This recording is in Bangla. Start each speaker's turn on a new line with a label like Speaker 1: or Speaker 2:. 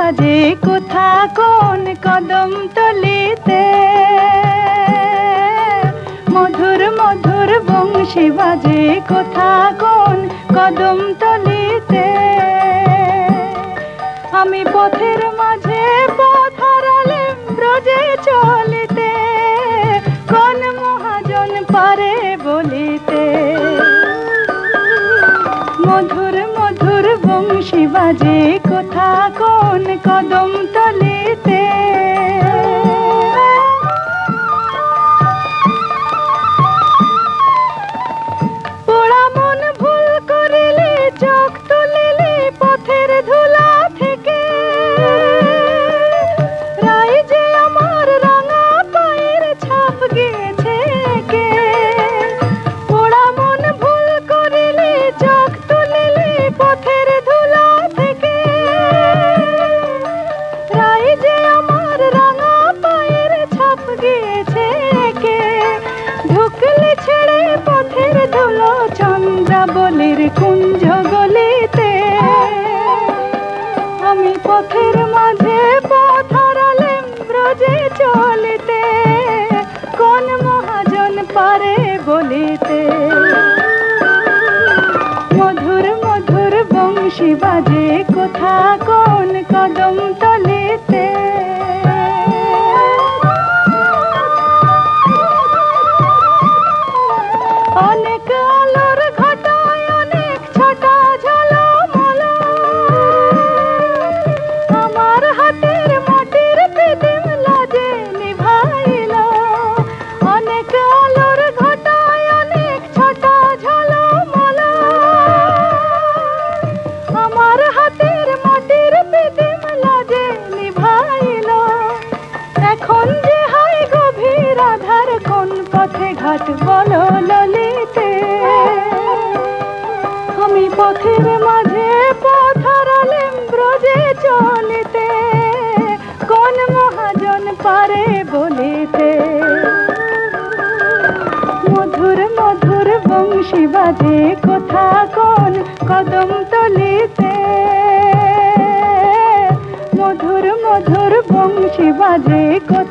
Speaker 1: বাজে কোথা কোন কদম তলিতে, মধুর মধুর বংশী বাজে কোথা কোন কদম তলিতে। আমি পথের মাঝে পথ হারালেম ব্রজে চলিতে, কোন মহাজন পারে বলিতে। মধুর মধুর বংশী বাজে কোথা কোন কদম তলিতে। পোড়া মন ভুল করিলে চোখ তুলিলে পথের ধুলা থেকে, রাই যে আমার রাঙা পায়ের ছাপ গিয়েছে কে। পোড়া মন ভুল করিলে চোখ তুলিলে পথের ধুলা থেকে, রাই যে আমার রাঙা পায়ের ছাপ গিয়েছে কে। ঢুকলে ছেড়ে পথের ধুলো চন্দ্রাবলীর কুঞ্জ গলিতে। আমি পথের মাঝে পথ হারালেম ব্রজে চলিতে, কোন মহাজন পারে বলিতে। মধুর মধুর বংশী বাজে কোথা কোন কদম তলিতে। অনেক আলোর ঘটায় অনেক ছটা ঝলমল, আমার হাতের মাটির প্রদীপ লাজে নিভাইল। অনেক আলোর ঘটায় অনেক ছটা ঝলমল, আমার হাতের মাটির প্রদীপ লাজে নিভাইল। এখন যে হাই গভীর আধার কোন পথে ঘাট বলো ললিতে। আমি পথের মাঝে পথ হারালেম ব্রজে চলিতে, কোন মহাজন পারে বলিতে। মধুর মধুর বংশী বাজে কোথা কোন কদম তলিতে। মধুর মধুর বংশী বাজে কোথা